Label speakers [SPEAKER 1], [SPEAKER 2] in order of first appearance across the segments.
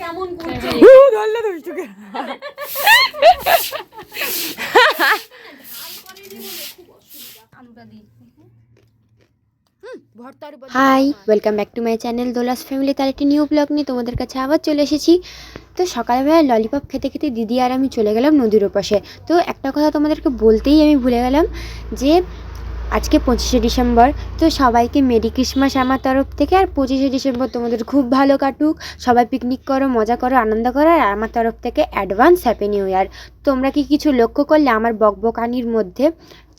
[SPEAKER 1] কেমন করছে
[SPEAKER 2] ধরলে দুষ্টুকে hi, welcome back to my channel দোলাস ফ্যামিলি। তার একটি নিউ ব্লগ নিয়ে তোমাদের কাছে আবার চলে এসেছি। তো সকালবেলা ললিপপ খেতে খেতে দিদি আর আমি চলে গেলাম নদীর ওপাশে। তো একটা কথা তোমাদেরকে বলতেই আমি ভুলে গেলাম যে আজকে 25শে ডিসেম্বর। তো সবাইকে মেরি ক্রিসমাস আমার তরফ থেকে। আর 25শে ডিসেম্বর তোমাদের খুব ভালো কাটুক, সবাই পিকনিক করো, মজা করো, আনন্দ করো। আর আমার তরফ থেকে অ্যাডভান্স হ্যাপি নিউ ইয়ার। তোমরা কি কিছু লক্ষ্য করলে আমার বকবকানির মধ্যে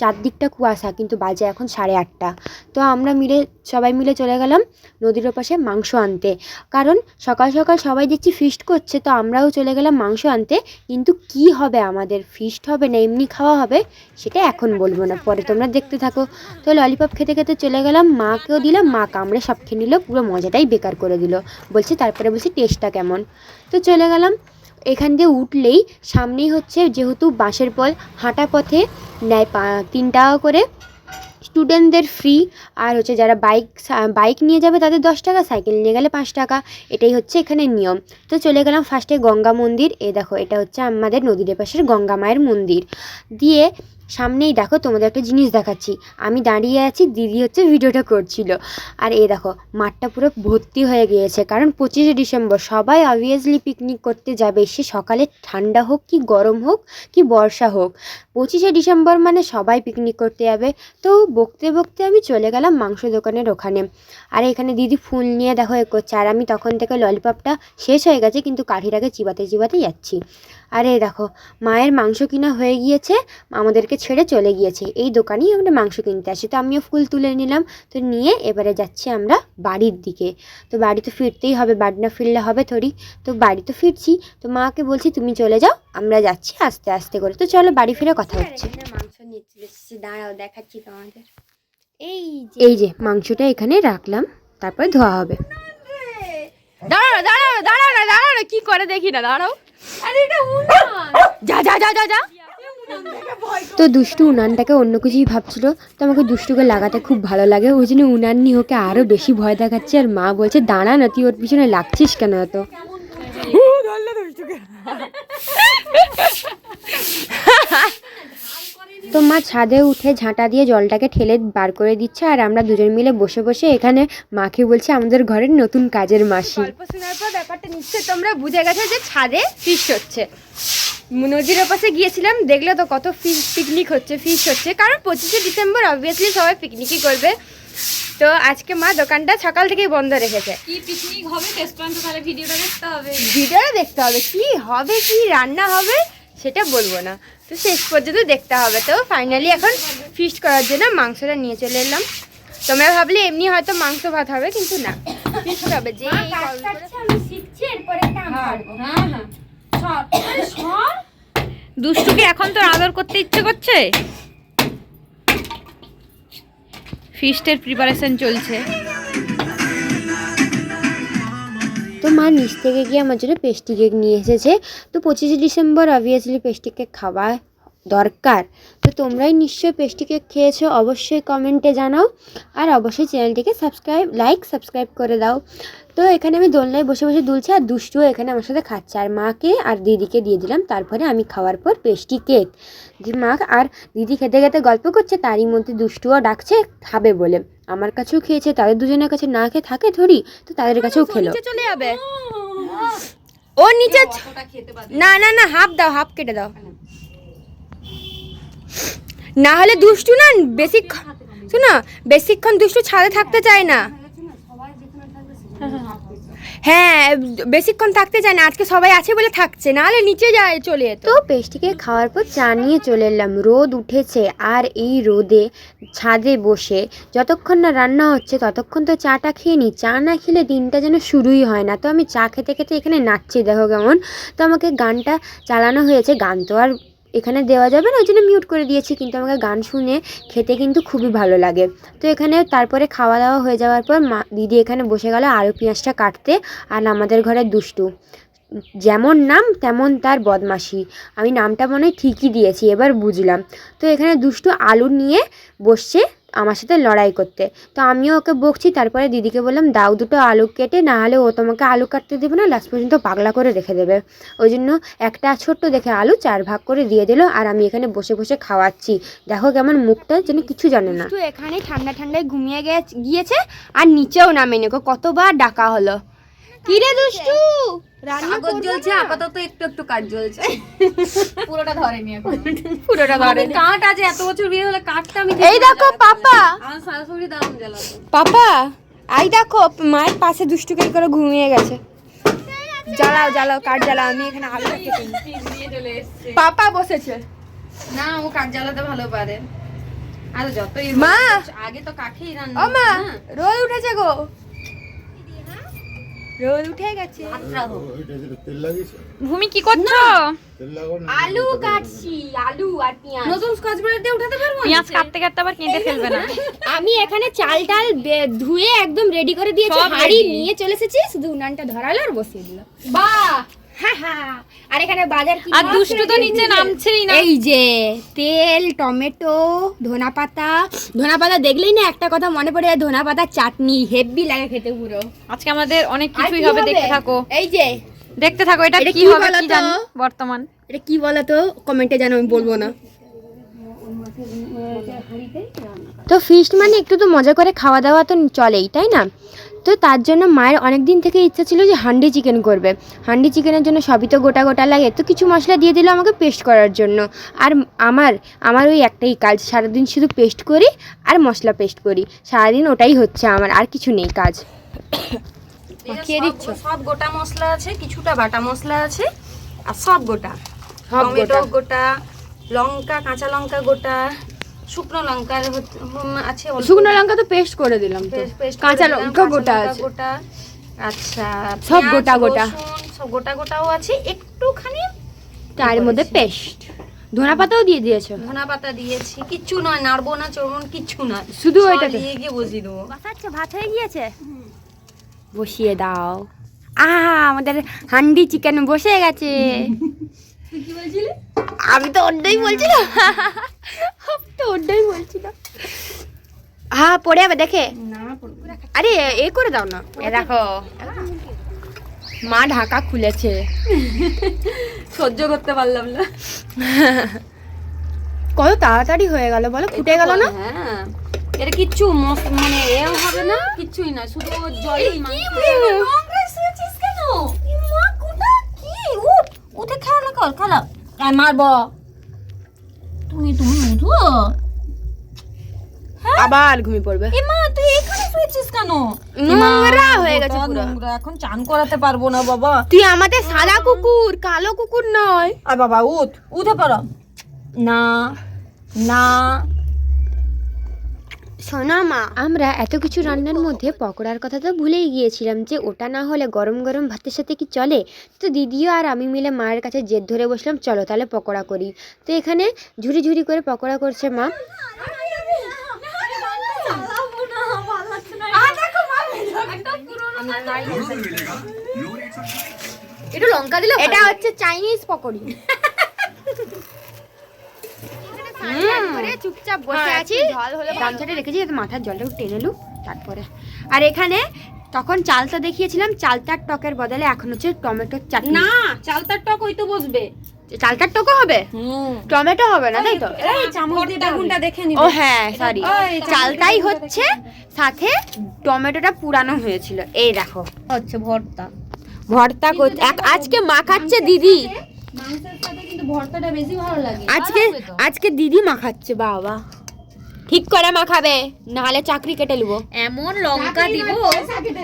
[SPEAKER 2] চারদিকটা কুয়াশা, কিন্তু বাজে এখন 8:30। তো আমরা সবাই মিলে চলে গেলাম নদীর ওপাশে মাংস আনতে, কারণ সকাল সকাল সবাই দেখছি ফিস্ট করছে। তো আমরাও চলে গেলাম মাংস আনতে। কিন্তু কি হবে, আমাদের ফিস্ট হবে না এমনি খাওয়া হবে সেটা এখন বলবো না, পরে তোমরা দেখতে থাকো। তো ললিপপ খেতে খেতে চলে গেলাম, মাকেও দিলাম, মা কামড়ে সব খেয়ে নিল, পুরো মজাটাই বেকার করে দিল। তারপরে বলছি টেস্টটা কেমন। তো চলে গেলাম, এখান দিয়ে উঠলেই সামনেই হচ্ছে, যেহেতু বাঁশের পল, হাঁটা পথে নেয় 3 টাকা করে, স্টুডেন্টদের ফ্রি। আর হচ্ছে যারা বাইক নিয়ে যাবে তাদের 10 টাকা, সাইকেল নিয়ে গেলে 5 টাকা। এটাই হচ্ছে এখানে নিয়ম। তো চলে গেলাম ফার্স্টে গঙ্গা মন্দির। দেখো, এটা হচ্ছে আমাদের নদীর পাশের গঙ্গা মায়ের মন্দির। দিয়ে সামনেই দেখো তোমাদের একটা জিনিস দেখাচ্ছি, আমি দাঁড়িয়ে আছি, দিদি হচ্ছে ভিডিওটা করছিল। আর দেখো মাঠটা পুরো ভর্তি হয়ে গিয়েছে, কারণ 25শে ডিসেম্বর সবাই অবভিয়াসলি পিকনিক করতে যাবে। সে সকালে ঠান্ডা হোক কি গরম হোক কি বর্ষা হোক, 25শে ডিসেম্বর মানে সবাই পিকনিক করতে যাবে। তো বকতে বকতে আমি চলে গেলাম মাংস দোকানের ওখানে। আর এখানে দিদি ফুল নিয়ে দেখো করছে, আর আমি তখন থেকে ললিপপটা শেষ হয়ে গেছে কিন্তু কাঠিটাকে চিবাতে চিবাতে যাচ্ছি। আর দেখো মায়ের মাংস কিনা হয়ে গিয়েছে, আমাদেরকে ছেড়ে চলে গিয়েছে। এই দোকানেই আমরা মাংস কিনতে আসি। তো আমিও ফুল তুলে নিলাম। তো নিয়ে এবারে যাচ্ছি আমরা বাড়ির দিকে। তো বাড়ি তো ফিরতেই হবে, বাড়ি না ফিরলে হবে থোড়ি। তো বাড়ি তো ফিরছি, তো মাকে বলছি তুমি চলে যাও, আমরা যাচ্ছি আস্তে আস্তে করে। তো চলো বাড়ি ফিরে কথা হচ্ছে। মাংস নিয়ে চলে এসেছি, দাঁড়াও দেখাচ্ছি তোমাদের। এই যে মাংসটা এখানে রাখলাম, তারপরে ধোয়া হবে।
[SPEAKER 1] দাঁড়াও দাঁড়াও দাঁড়াও না, দাঁড়াও না, কি করে দেখি না, দাঁড়াও। আরে এটা উনান, যা যা যা যা যা।
[SPEAKER 2] তো দুষ্টু উনানটাকে অন্য কিছুই ভাবছিল। তো আমাকে দুষ্টুকে লাগাতে খুব ভালো লাগে, ওই জন্য উনান নিয়ে ওকে আরও বেশি ভয় দেখাচ্ছে। আর মা বলছে দাঁড়া না, তুই ওর পিছনে লাগছিস কেন এত। তো মা ছাদে উঠে ঝাঁটা দিয়ে জলটাকে ঠেলে বার করে দিচ্ছে, আর আমরা দুজন মিলে বসে বসে এখানে মাকে বলছি আমাদের ঘরের নতুন কাজের মাসি।
[SPEAKER 1] গল্প শোনার পর ব্যাপারটা নিশ্চয়ই তোমরা বুঝে গেছো যে ছাদে ফিস্ট হচ্ছে। নদীর ওপাশে গিয়েছিলাম, দেখলে তো কত পিকনিক হচ্ছে, ফিস্ট হচ্ছে, কারণ 25শে ডিসেম্বর অবভিয়াসলি সবাই পিকনিকই করবে। তো আজকে মা দোকানটা সকাল থেকেই বন্ধ রেখেছে।
[SPEAKER 3] কি পিকনিক হবে টেস্ট পর্যন্ত, তাহলে ভিডিওটা দেখতে হবে।
[SPEAKER 1] ভিডিওটা দেখতে হবে, কি হবে কি রান্না হবে সেটা বলবো না, তো শেষ পর্যন্ত দেখতে হবে। তো ফাইনালি এখন ফিস্ট করার জন্য মাংসটা নিয়ে চলে এলাম। তোমরা ভাবলে এমনি হয়তো মাংস ভাত হবে, কিন্তু না, ফিস্ট হবে। যে
[SPEAKER 3] দুষ্টুকে এখন তো আদর করতে ইচ্ছে করছে। ফিস্টের প্রিপারেশন চলছে।
[SPEAKER 2] তো মা নিচ থেকে গিয়ে আমার জন্য পেস্ট্রি কেক নিয়ে এসেছে। তো 25শে ডিসেম্বর অবভিয়াসলি পেস্ট্রি কেক খাওয়া দরকার। তো তোমরাই নিশ্চয়ই পেস্ট্রি কেক খেয়েছো, অবশ্যই কমেন্টে জানাও। আর অবশ্যই চ্যানেলটিকে সাবস্ক্রাইব করে দাও। তো এখানে আমি দোলনায় বসে বসে দুলছি, আর দুষ্টুও এখানে আমার সাথে খাচ্ছে। আর মাকে আর দিদিকে দিয়ে দিলাম, তারপরে আমি খাওয়ার পর পেস্ট্রি কেক। মা আর দিদি খেতে খেতে গল্প করছে, তারই মধ্যে দুষ্টুও ডাকছে খাবে বলে। আমার কাছেও খেয়েছে, তাদের দুজনের কাছে না খেয়ে থাকে থোড়ি, তো তাদের কাছেও খেলো।
[SPEAKER 1] চলে যাবে ও নিচে। না না না, হাফ দাও, হাফ কেটে দাও, না হলে দুষ্টু না বেশিক্ষণ দুষ্টু ছাদে থাকতে চায় না। হ্যাঁ, বেশিক্ষণ থাকতে চায় না, আজকে সবাই আছে বলে থাকছে, নাহলে নিচে যায় চলে যেত।
[SPEAKER 2] তো পেস্ট্রিকে খাওয়ার পর চা নিয়ে চলে এলাম। রোদ উঠেছে, আর এই রোদে ছাদে বসে যতক্ষণ না রান্না হচ্ছে ততক্ষণ তো চাটা খেয়ে নিই। চা না খেলে দিনটা যেন শুরুই হয় না। তো আমি চা খেতে খেতে এখানে নাচছি, দেখো কেমন। তো আমাকে গানটা চালানো হয়েছে, গান তো আর এখানে দেওয়া যাবে না, ওই জন্য মিউট করে দিয়েছি, কিন্তু আমাকে গান শুনে খেতে কিন্তু খুবই ভালো লাগে। তো এখানে তারপরে খাওয়া দাওয়া হয়ে যাওয়ার পর দিদি এখানে বসে গেল আলু পেঁয়াজটা কাটতে। আর আমাদের ঘরের দুষ্টু, যেমন নাম তেমন তার বদমাশি। আমি নামটা মনে হয় ঠিকই দিয়েছি, এবার বুঝলাম। তো এখানে দুষ্টু আলু নিয়ে বসছে আমার সাথে লড়াই করতে। তো আমিও ওকে বকছি, তারপরে দিদিকে বললাম দাও দুটো আলু কেটে, না হলে ও তোমাকে আলু কাটতে দেবে না, লাস্ট পর্যন্ত পাগলা করে রেখে দেবে। ওই জন্য একটা ছোট্ট দেখে আলু 4 ভাগ করে দিয়ে দিল, আর আমি এখানে বসে বসে খাওয়াচ্ছি। দেখো কেমন মুখটা যেন কিছু জানে না। এখানে ঠান্ডা ঠান্ডায় ঘুমিয়ে গিয়েছে আর নিচেও নামেনি, ওকে কতবার ডাকা হলো। কি রে দুষ্টু, রান্না
[SPEAKER 3] জ্বলছে আপাতত, একটু একটু কাঠ জ্বলছে, পুরোটা ধরেনি এখন।
[SPEAKER 2] পুরোটা ধরে
[SPEAKER 3] কাঠ আছে, এত বছর বিয়ে হলে কাঠটা আমি
[SPEAKER 2] এই দেখো পাপা,
[SPEAKER 3] আমার শাশুড়ি দাম জ্বালাতো।
[SPEAKER 2] পাপা আই দেখো মায়ের পাশে দুষ্টুকে করে ঘুমিয়ে গেছে। জ্বালাও জ্বালাও কাঠ জ্বালাও, আমি এখানে আলু কেটে নিই।
[SPEAKER 3] নিয়ে চলে এসছে।
[SPEAKER 2] পাপা বসেছে।
[SPEAKER 3] না, ও কাঠ জ্বালাতে ভালো পারে। আর যতই
[SPEAKER 2] মা!
[SPEAKER 3] আগে তো কাঠেই রান্না
[SPEAKER 2] ও মা,
[SPEAKER 3] হতো না।
[SPEAKER 2] রোদ উঠেছে গো, রোদ উঠে গেছে।
[SPEAKER 3] ভূমি কি করছো?
[SPEAKER 2] আলু কাটছি, আলু আর পেঁয়াজ।
[SPEAKER 3] নতুন স্কচ ব্রাইট দিয়ে উঠাতে পারবো? পেঁয়াজ কাটতে কাটতে আবার কেটে ফেলবে না।
[SPEAKER 2] আমি এখানে চাল টাল ধুয়ে একদম রেডি করে দিয়েছি,
[SPEAKER 3] সব
[SPEAKER 2] হাঁড়ি
[SPEAKER 3] ready।
[SPEAKER 2] নিয়ে চলে এসেছি, শুধু উনানটা ধরালো আর বসিয়ে দিল। বাহ! আর এখানে বাজার কি
[SPEAKER 3] আর দুষ্টু তো নিচে নামছেই না।
[SPEAKER 2] এই যে তেল, টমেটো, ধনেপাতা দেখলেই না একটা কথা মনে পড়ে যায়, ধনেপাতা চাটনি হেভি লাগে খেতে পুরো।
[SPEAKER 3] আজকে আমাদের অনেক
[SPEAKER 2] আর
[SPEAKER 3] কিছুই
[SPEAKER 2] কি
[SPEAKER 3] হবে, দেখতে থাকো।
[SPEAKER 2] এই যে
[SPEAKER 3] দেখতে থাকো, এটা
[SPEAKER 2] এটা
[SPEAKER 3] কি
[SPEAKER 2] কি
[SPEAKER 3] হবে
[SPEAKER 2] বলো
[SPEAKER 3] কি
[SPEAKER 2] তো?
[SPEAKER 3] জানি বর্তমান।
[SPEAKER 2] এটা কি বলো তো, কমেন্টে জানো, আমি বলবো না। তো ফিস্ট মানে একটু তো মজা করে খাওয়া দাওয়া তো চলেই, তাই না? তো তার জন্য মায়ের অনেক দিন থেকে ইচ্ছা ছিল যে হান্ডি চিকেন করবে। হান্ডি চিকেনের জন্য সবই তো গোটা গোটা লাগে, তো কিছু মশলা দিয়ে দিল আমাকে পেস্ট করার জন্য। আর আমার ওই একটাই কাজ, সারাদিন শুধু পেস্ট করি আর মশলা পেস্ট করি, সারাদিন ওটাই হচ্ছে আমার, আর কিছু নেই কাজ।
[SPEAKER 3] মাখিয়ে দিচ্ছ? সব গোটা মশলা আছে, কিছুটা বাটা মশলা আছে, আর সব গোটা। টমেটো গোটা, লঙ্কা, কাঁচা লঙ্কা গোটা, শুকনো লঙ্কা আছে,
[SPEAKER 2] শুকনো লঙ্কা তো পেস্ট করে দিলাম, তো কাঁচা লঙ্কা গোটা আছে,
[SPEAKER 3] গোটা। আচ্ছা,
[SPEAKER 2] সব
[SPEAKER 3] পেঁয়াজ,
[SPEAKER 2] গোটা গোটা।
[SPEAKER 3] রসুন সব গোটা গোটাও আছে, একটুখানি
[SPEAKER 2] তার মধ্যে পেস্ট, ধনেপাতাও দিয়ে দিয়েছো?
[SPEAKER 3] ধনা পাতা দিয়েছি, কিচ্ছু নয়, নাড়বো না চড়বো কিচ্ছু নয়,
[SPEAKER 2] শুধু
[SPEAKER 3] সব
[SPEAKER 2] ওইটাতে
[SPEAKER 3] দিয়ে গিয়ে বসিয়ে দেবো।
[SPEAKER 2] আচ্ছা, ভাত হয়ে গিয়েছে, বসিয়ে দাও। আমাদের হান্ডি চিকেন বসে গেছে।
[SPEAKER 3] কি বলছিলি?
[SPEAKER 2] আমি তো অন্যই বলছিলাম, পড়ে যাবে দেখে। আরে এ করে দাও না, এ দেখো মা ঢাকা খুলেছে।
[SPEAKER 3] সহ্য করতে পারলাম না।
[SPEAKER 2] কত তাড়াতাড়ি হয়ে গেল বলো, ফুটে গেল না?
[SPEAKER 3] হ্যাঁ, এটা কিচ্ছু মানে এও হবে না, কিচ্ছুই না, শুধু জলই উঠে খেলা কর, খেলা মারব তুমি উঠো।
[SPEAKER 2] আবার ঘুমিয়ে পড়বে।
[SPEAKER 3] মা তুই এখানে শুয়েছিস কেন?
[SPEAKER 2] নোংরা হয়ে গেছে পুরো।
[SPEAKER 3] নোংরা, এখন চান করাতে পারবো না বাবা।
[SPEAKER 2] তুই আমাদের সাদা কুকুর, কালো কুকুর নয়।
[SPEAKER 3] আর বাবা উঠে পড়ো না না।
[SPEAKER 2] শোনা মা, আমরা এত কিছু রান্নার মধ্যে পকোড়ার কথা তো ভুলেই গিয়েছিলাম, যে ওটা না হলে গরম গরম ভাতের সাথে কি চলে। তো দিদিও আর আমি মিলে মায়ের কাছে জেদ ধরে বসলাম, চলো তাহলে পকোড়া করি। তো এখানে ঝুরি ঝুরি করে পকোড়া করছে মা।
[SPEAKER 3] একটু লঙ্কা দিলে
[SPEAKER 2] এটা হচ্ছে চাইনিজ পকোড়ি। চুপচাপ বসে আছি, গামছাটা রেখেছি যাতে মাথার জলটা একটু টেনে লুক তারপরে। আর এখানে তখন চালটা দেখিয়েছিলাম, চালটার টকের বদলে এখন হচ্ছে টমেটোর চাটনি।
[SPEAKER 3] না, চালতার টক হইতো বসবে,
[SPEAKER 2] চালটার টকও হবে, টমেটো হবে না, তাই তো?
[SPEAKER 3] এই চামচ দিয়ে বেগুনটা দেখে নিবি।
[SPEAKER 2] ও হ্যাঁ সরি, চালটাই হচ্ছে, সাথে টমেটোটা পুরানো হয়েছিল। এই দেখো
[SPEAKER 3] হচ্ছে ভর্তা।
[SPEAKER 2] ভর্তা আজকে মাখাচ্ছে দিদি,
[SPEAKER 3] মাংসের সাথে কিন্তু ভর্তাটা বেশি ভালো লাগে।
[SPEAKER 2] আজকে দিদি মাখাচ্ছে। বাবা ঠিক করে মাখাবে, নাহলে চাকরি কেটে নেবো।
[SPEAKER 3] এমন লঙ্কা দিব,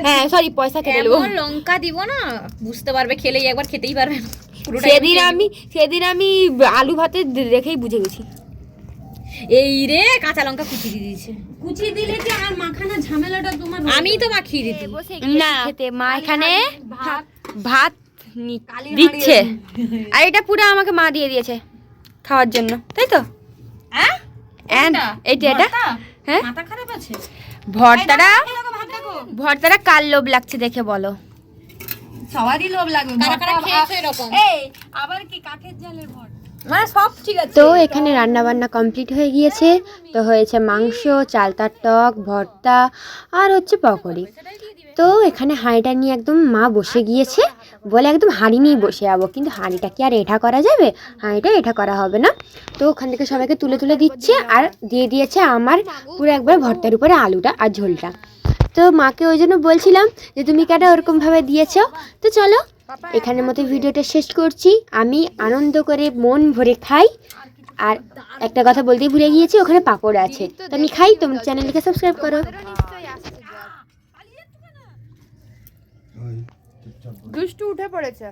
[SPEAKER 2] হ্যাঁ সরি, পয়সা কেটে নেবো।
[SPEAKER 3] এমন লঙ্কা দিব না, বুঝতে পারবে, খেলেই একবার খেতেই পারবে না।
[SPEAKER 2] সেদিন আমি আলু ভাতে রেখেই বুঝে গেছি।
[SPEAKER 3] এই রে, কাঁচা লঙ্কা কুচি দিয়ে দিয়েছে। কুচি দিলে কি আর মাখানা ঝামেলাটা তোমার? আমি তো মাখিয়ে দিতে
[SPEAKER 2] না, খেতে মা এখানে ভাত দিচ্ছে, আর এটা পুরো আমাকে মা দিয়ে দিয়েছে খাওয়ার জন্য, তাই তো? এইটা এটা হ্যাঁ,
[SPEAKER 3] মাথা খারাপ আছে।
[SPEAKER 2] ভর্তাটা কার লোভ লাগছে দেখে বলো?
[SPEAKER 3] সবারই লোভ লাগবে। কারা কারা খেয়েছো এরকম? এই আবার কি কাঠের জালের ভর্তা? মানে সব ঠিক আছে।
[SPEAKER 2] তো এখানে রান্না বান্না কমপ্লিট হয়ে গিয়েছে। তো হয়েছে মাংস, চালতার টক, ভর্তা আর হচ্ছে পকোড়ি। তো এখানে হাঁড়িটা নিয়ে একদম মা বসে গিয়েছে, বলে একদম হাঁড়ি নিয়ে বসে যাবো, কিন্তু হাঁড়িটা কি আর এটা করা যাবে, হাঁড়িটা এটা করা হবে না। তো ওখান থেকে সবাইকে তুলে তুলে দিচ্ছে আর দিয়ে দিয়েছে আমার পুরো একবার ভর্তার উপরে আলুটা আর ঝোলটা। তো মাকে ওই জন্য বলছিলাম যে তুমি কেন ওরকমভাবে দিয়েছো। তো চলো এখানের মতো ভিডিওটা শেষ করছি। আমি আনন্দ করে মন ভরে খাই। আর একটা কথা বলতেই ভুলে গিয়েছি, ওখানে পাঁপড় আছে, তো আমি খাই। তোমার চ্যানেলকে সাবস্ক্রাইব করো।
[SPEAKER 1] নিশ্চয়ই আসছে জল। দুষ্টু উঠে পড়েছে।